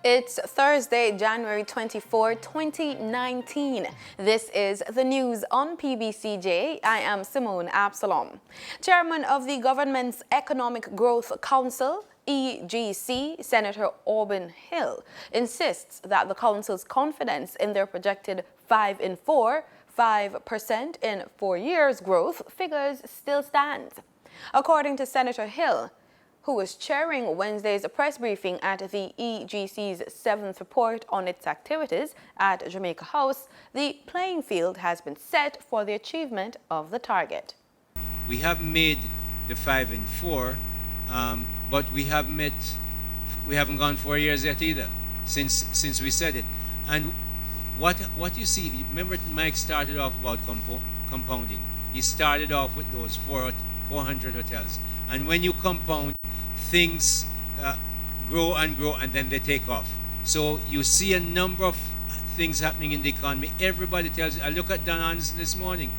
It's Thursday, January 24, 2019. This is the news on PBCJ. I am Simone Absalom. Chairman of the government's Economic Growth Council, EGC, Senator Auburn Hill, insists that the council's confidence in their projected 5% in 4 years growth figures still stands. According to Senator Hill, who was chairing Wednesday's press briefing at the EGC's 7th report on its activities at Jamaica House, the playing field has been set for the achievement of the target. We have made the 5 and 4, but we haven't gone 4 years yet either since we said it. And what you see, remember Mike started off about compounding. He started off with those 400 hotels, and when you compound, things grow and grow, and then they take off. So you see a number of things happening in the economy. Everybody tells you. I look at Donans this morning.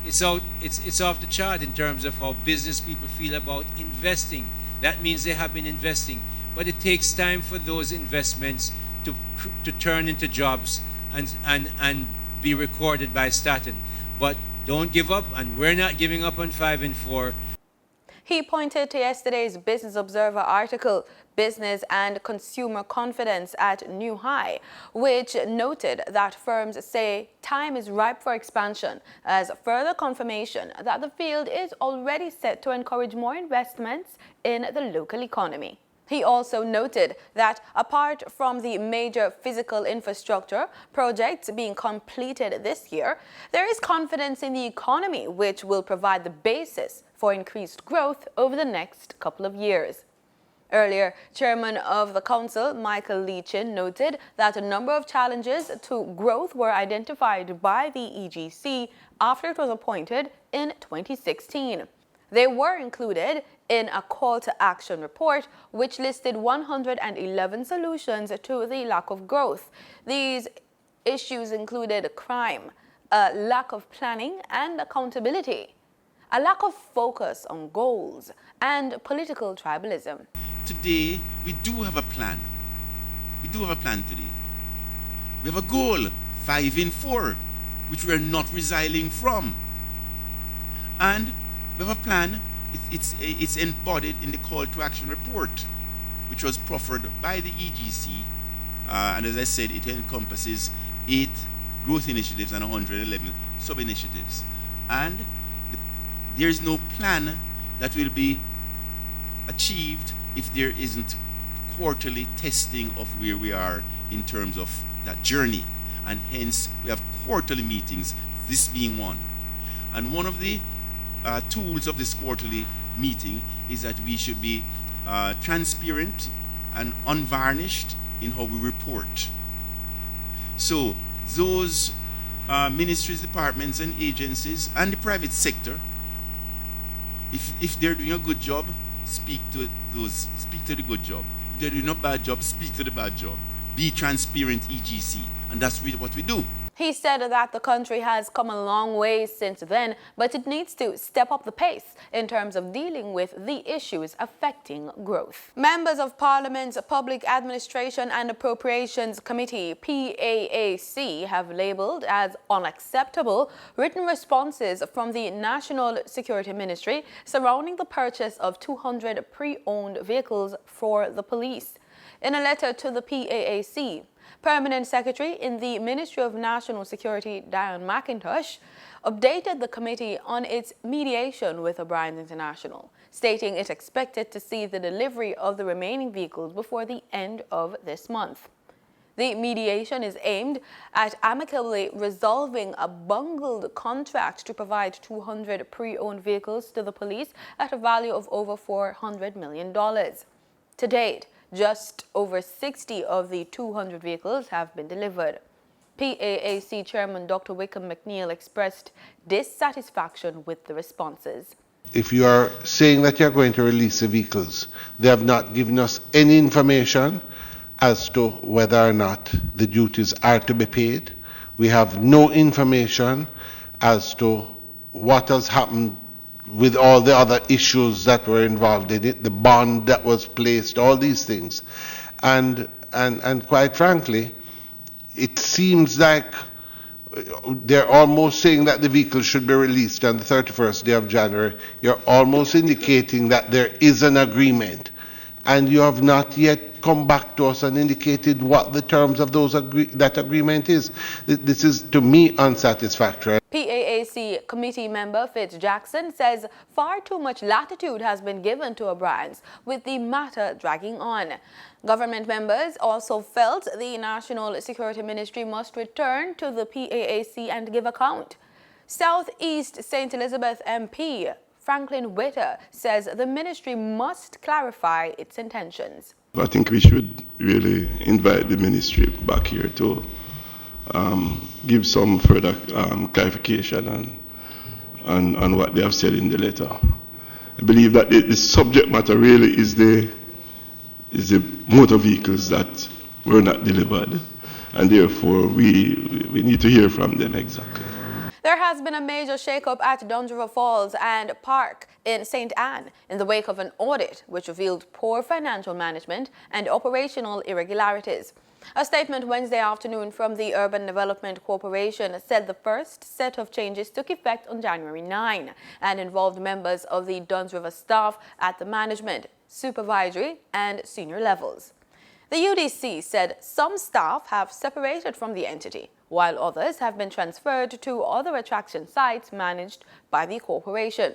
It's off the chart in terms of how business people feel about investing. That means they have been investing, but it takes time for those investments to turn into jobs and be recorded by Staten. But don't give up, and we're not giving up on 5 and 4. He pointed to yesterday's Business Observer article, Business and Consumer Confidence at New High, which noted that firms say time is ripe for expansion as further confirmation that the field is already set to encourage more investments in the local economy. He also noted that apart from the major physical infrastructure projects being completed this year, there is confidence in the economy, which will provide the basis for increased growth over the next couple of years. Earlier, Chairman of the Council, Michael Leachin, noted that a number of challenges to growth were identified by the EGC after it was appointed in 2016. They were included in a call to action report, which listed 111 solutions to the lack of growth. These issues included crime, a lack of planning and accountability, a lack of focus on goals, and political tribalism. Today, we do have a plan. We do have a plan today. We have a goal, 5 in 4, which we are not resiling from. And we have a plan. It's embodied in the call to action report, which was proffered by the EGC. And as I said, it encompasses 8 growth initiatives and 111 sub-initiatives. And there is no plan that will be achieved if there isn't quarterly testing of where we are in terms of that journey. And hence, we have quarterly meetings, this being one. And one of the tools of this quarterly meeting is that we should be transparent and unvarnished in how we report. So those ministries, departments, and agencies, and the private sector, if they're doing a good job, speak to the good job. If they're doing a bad job, speak to the bad job. Be transparent, EGC, and that's really what we do. He said that the country has come a long way since then, but it needs to step up the pace in terms of dealing with the issues affecting growth. Members of Parliament's Public Administration and Appropriations Committee, PAAC, have labelled as unacceptable written responses from the National Security Ministry surrounding the purchase of 200 pre-owned vehicles for the police. In a letter to the PAAC, Permanent Secretary in the Ministry of National Security, Diane McIntosh, updated the committee on its mediation with O'Brien's International, stating it expected to see the delivery of the remaining vehicles before the end of this month. The mediation is aimed at amicably resolving a bungled contract to provide 200 pre-owned vehicles to the police at a value of over $400 million. To date, just over 60 of the 200 vehicles have been delivered. PAAC Chairman Dr. Wickham McNeil expressed dissatisfaction with the responses. If you are saying that you're going to release the vehicles, they have not given us any information as to whether or not the duties are to be paid. We have no information as to what has happened with all the other issues that were involved in it, the bond that was placed, all these things. And and quite frankly, it seems like they're almost saying that the vehicle should be released on the 31st day of January. You're almost indicating that there is an agreement, and you have not yet come back to us and indicated what the terms of that agreement is. This is, to me, unsatisfactory. PAAC committee member Fitz Jackson says far too much latitude has been given to O'Brien's, with the matter dragging on. Government members also felt the National Security Ministry must return to the PAAC and give account. Southeast St. Elizabeth MP Franklin Witter says the ministry must clarify its intentions. I think we should really invite the ministry back here to give some further clarification on what they have said in the letter. I believe that the subject matter really is the motor vehicles that were not delivered, and therefore we need to hear from them exactly. There has been a major shake-up at Duns River Falls and Park in St. Anne in the wake of an audit which revealed poor financial management and operational irregularities. A statement Wednesday afternoon from the Urban Development Corporation said the first set of changes took effect on January 9 and involved members of the Duns River staff at the management, supervisory and senior levels. The UDC said some staff have separated from the entity, while others have been transferred to other attraction sites managed by the corporation.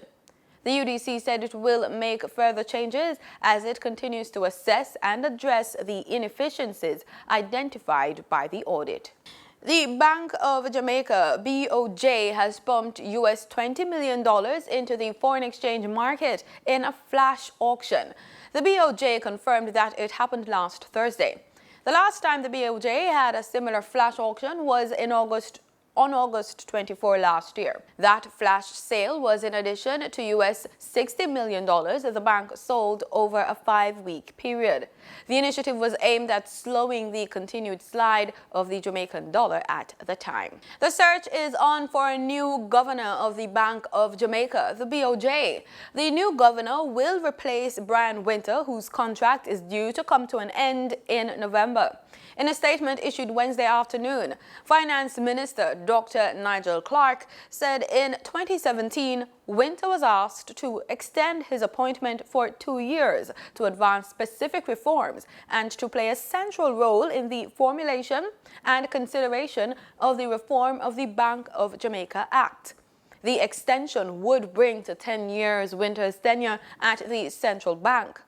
The UDC said it will make further changes as it continues to assess and address the inefficiencies identified by the audit. The Bank of Jamaica, BOJ, has pumped US $20 million into the foreign exchange market in a flash auction. The BOJ confirmed that it happened last Thursday. The last time the BOJ had a similar flash auction was on August 24 last year. That flash sale was in addition to US $60 million the bank sold over a 5-week period. The initiative was aimed at slowing the continued slide of the Jamaican dollar at the time. The search is on for a new governor of the Bank of Jamaica, the BOJ. The new governor will replace Brian Winter, whose contract is due to come to an end in November. In a statement issued Wednesday afternoon, Finance Minister Dr. Nigel Clark said in 2017, Winter was asked to extend his appointment for 2 years to advance specific reforms and to play a central role in the formulation and consideration of the reform of the Bank of Jamaica Act. The extension would bring to 10 years Winter's tenure at the central bank.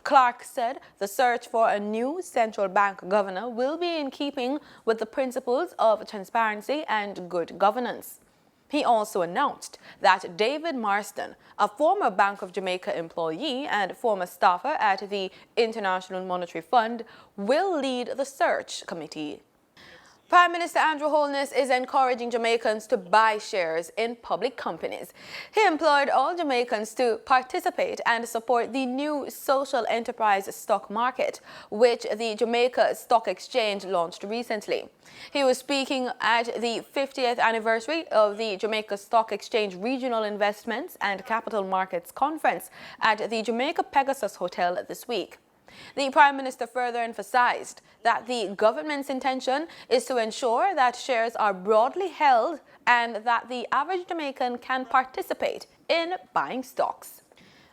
Clark said the search for a new central bank governor will be in keeping with the principles of transparency and good governance. He also announced that David Marston, a former Bank of Jamaica employee and former staffer at the International Monetary Fund, will lead the search committee. Prime Minister Andrew Holness is encouraging Jamaicans to buy shares in public companies. He implored all Jamaicans to participate and support the new social enterprise stock market, which the Jamaica Stock Exchange launched recently. He was speaking at the 50th anniversary of the Jamaica Stock Exchange Regional Investments and Capital Markets Conference at the Jamaica Pegasus Hotel this week. The Prime Minister further emphasized that the government's intention is to ensure that shares are broadly held and that the average Jamaican can participate in buying stocks.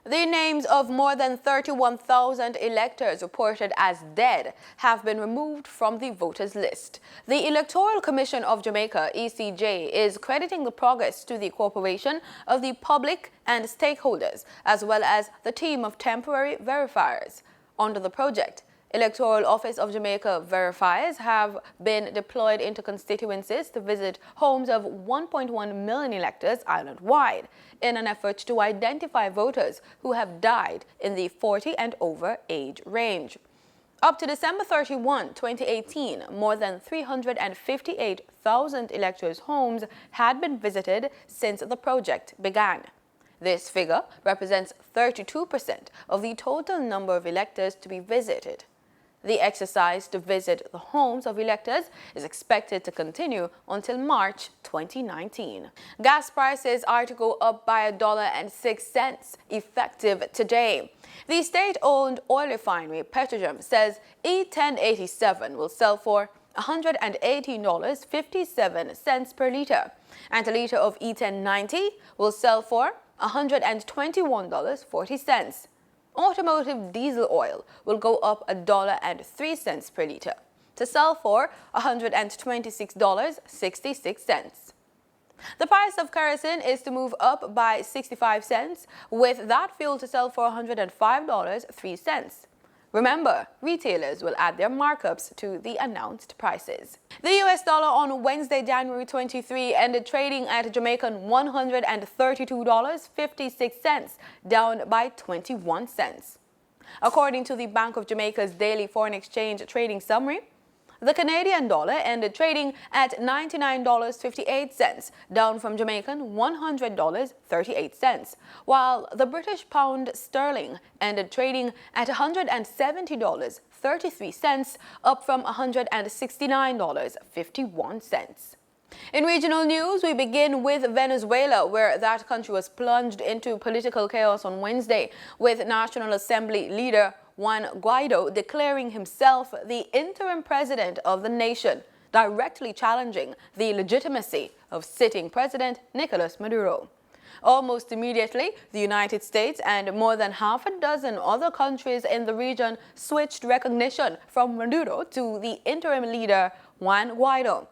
The names of more than 31,000 electors reported as dead have been removed from the voters' list. The Electoral Commission of Jamaica, ECJ, is crediting the progress to the corporation of the public and stakeholders, as well as the team of temporary verifiers. Under the project, Electoral Office of Jamaica verifiers have been deployed into constituencies to visit homes of 1.1 million electors island-wide in an effort to identify voters who have died in the 40 and over age range. Up to December 31, 2018, more than 358,000 electors' homes had been visited since the project began. This figure represents 32% of the total number of electors to be visited. The exercise to visit the homes of electors is expected to continue until March 2019. Gas prices are to go up by $1.06 effective today. The state-owned oil refinery Petrojam says E1087 will sell for $118.57 per litre, and a litre of E1090 will sell for $121.40. Automotive diesel oil will go up $1.03 per litre to sell for $126.66. The price of kerosene is to move up by 65 cents, with that fuel to sell for $105.03. Remember, retailers will add their markups to the announced prices. The US dollar on Wednesday, January 23, ended trading at Jamaican $132.56, down by 21 cents. According to the Bank of Jamaica's daily foreign exchange trading summary, the Canadian dollar ended trading at $99.58, down from Jamaican $100.38, while the British pound sterling ended trading at $170.33, up from $169.51. In regional news, we begin with Venezuela, where that country was plunged into political chaos on Wednesday, with National Assembly leader Juan Guaido declaring himself the interim president of the nation, directly challenging the legitimacy of sitting President Nicolas Maduro. Almost immediately, the United States and more than half a dozen other countries in the region switched recognition from Maduro to the interim leader Juan Guaido.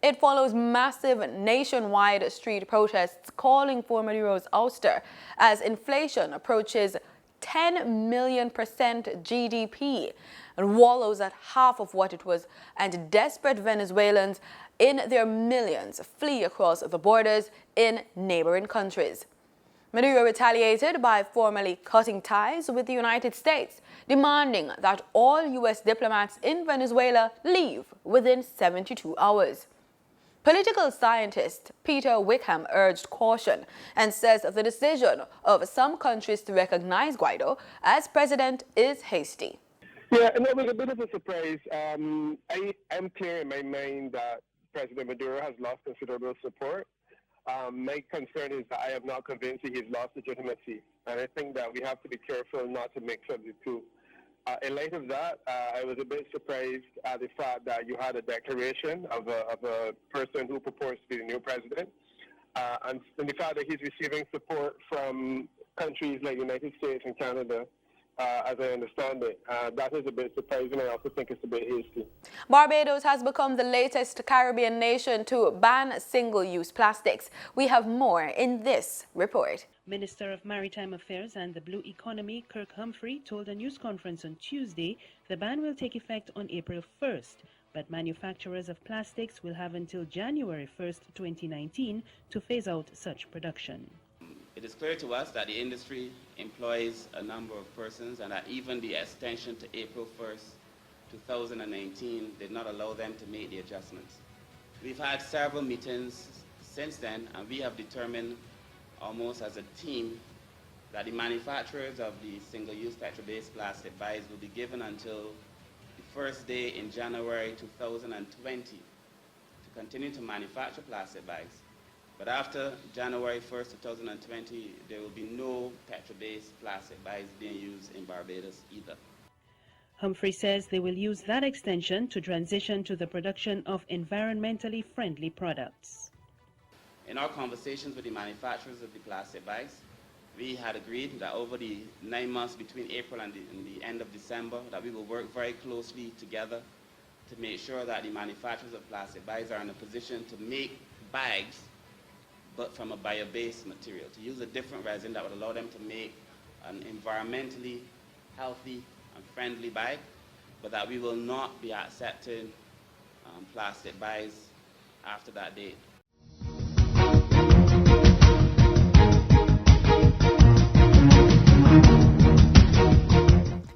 It follows massive nationwide street protests calling for Maduro's ouster as inflation approaches 10 million% GDP and wallows at half of what it was, and desperate Venezuelans in their millions flee across the borders in neighboring countries. Maduro retaliated by formally cutting ties with the United States, demanding that all U.S. diplomats in Venezuela leave within 72 hours. Political scientist Peter Wickham urged caution and says the decision of some countries to recognize Guaido as president is hasty. Yeah, and it was a bit of a surprise. I'm clear in my mind that President Maduro has lost considerable support. My concern is that I am not convinced that he's lost legitimacy, and I think that we have to be careful not to mix up the two. In light of that, I was a bit surprised at the fact that you had a declaration of a person who purports to be the new president, and the fact that he's receiving support from countries like the United States and Canada, as I understand it. That is a bit surprising. I also think it's a bit hasty. Barbados has become the latest Caribbean nation to ban single-use plastics. We have more in this report. Minister of Maritime Affairs and the Blue Economy, Kirk Humphrey, told a news conference on Tuesday the ban will take effect on April 1st, but manufacturers of plastics will have until January 1st, 2019 to phase out such production. It is clear to us that the industry employs a number of persons and that even the extension to April 1st, 2019 did not allow them to make the adjustments. We've had several meetings since then, and we have determined almost as a team that the manufacturers of the single-use petrol-based plastic bags will be given until the first day in January 2020 to continue to manufacture plastic bags. But after January 1st, 2020, there will be no petrol-based plastic bags being used in Barbados either. Humphrey says they will use that extension to transition to the production of environmentally friendly products. In our conversations with the manufacturers of the plastic bags, we had agreed that over the 9 months between April and the end of December, that we will work very closely together to make sure that the manufacturers of plastic bags are in a position to make bags, but from a bio-based material, to use a different resin that would allow them to make an environmentally healthy and friendly bag, but that we will not be accepting plastic bags after that date.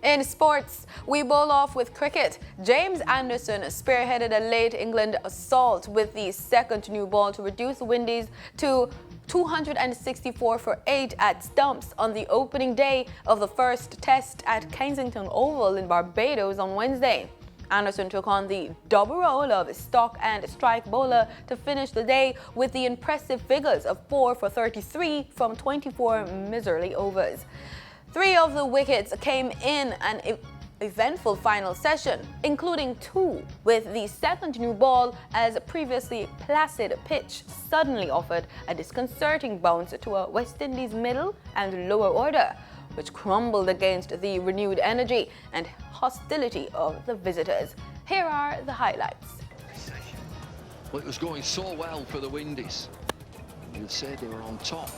In sports, we bowl off with cricket. James Anderson spearheaded a late England assault with the second new ball to reduce the Windies to 264 for 8 at stumps on the opening day of the first test at Kensington Oval in Barbados on Wednesday. Anderson took on the double role of stock and strike bowler to finish the day with the impressive figures of 4 for 33 from 24 miserly overs. 3 of the wickets came in an eventful final session, including 2 with the second new ball as a previously placid pitch suddenly offered a disconcerting bounce to a West Indies middle and lower order, which crumbled against the renewed energy and hostility of the visitors. Here are the highlights. Well, it was going so well for the Windies. You'd say they were on top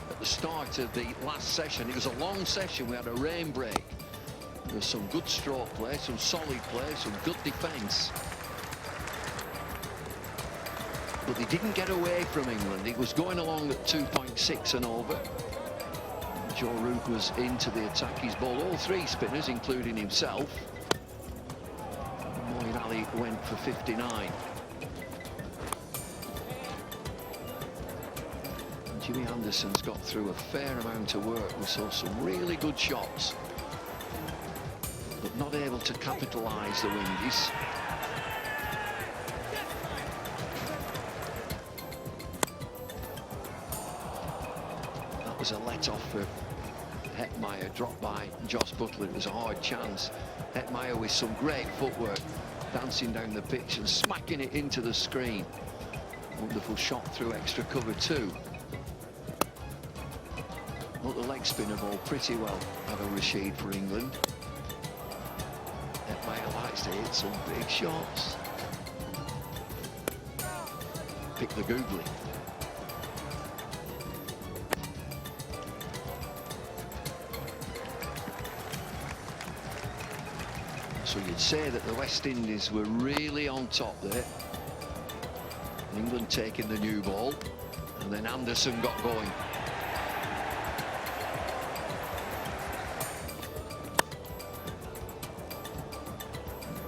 at the start of the last session. It was a long session. We had a rain break. There was some good stroke play, some solid play, some good defence. But they didn't get away from England. It was going along at 2.6 and over. Joe Root was into the attack. He's bowled all 3 spinners, including himself. Moeen Ali went for 59. And Jimmy Anderson's got through a fair amount of work. We saw some really good shots, but not able to capitalise the Windies. That was a let-off for Hetmeyer, dropped by Joss Butler. It was a hard chance. Hetmeyer with some great footwork, dancing down the pitch and smacking it into the screen. Wonderful shot through extra cover too. Well, the leg spinner ball pretty well out of Rashid for England. Hetmeyer likes to hit some big shots. Pick the googly. So you'd say that the West Indies were really on top there. England taking the new ball, and then Anderson got going.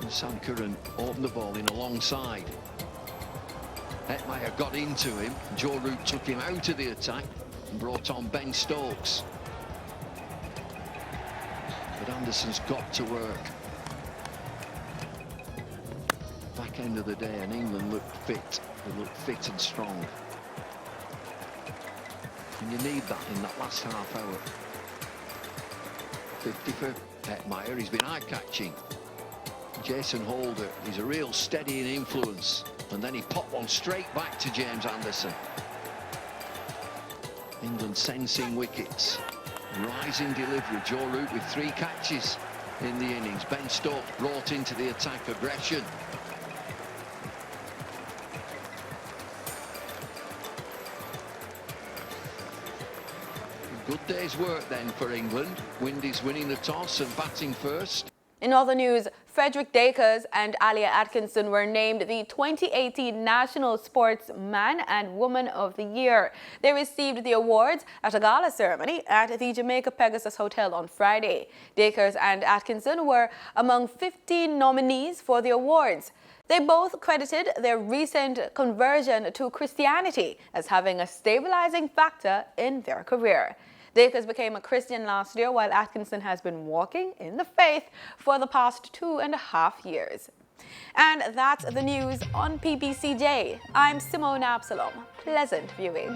And Sam Curran opened the ball in alongside. Hetmeyer got into him. Joe Root took him out of the attack and brought on Ben Stokes. But Anderson's got to work. Back end of the day, and England looked fit. They looked fit and strong. And you need that in that last half hour. 50 for Hetmeyer. He's been eye-catching. Jason Holder, he's a real steadying influence. And then he popped one straight back to James Anderson. England sensing wickets. Rising delivery. Joe Root with 3 catches in the innings. Ben Stokes brought into the attack aggression. Good day's work then for England. Windies winning the toss and batting first. In other news, Frederick Dakers and Alia Atkinson were named the 2018 National Sportsman and Woman of the Year. They received the awards at a gala ceremony at the Jamaica Pegasus Hotel on Friday. Dakers and Atkinson were among 15 nominees for the awards. They both credited their recent conversion to Christianity as having a stabilizing factor in their career. Dakers became a Christian last year, while Atkinson has been walking in the faith for the past 2.5 years. And that's the news on PBCJ. I'm Simone Absalom. Pleasant viewing.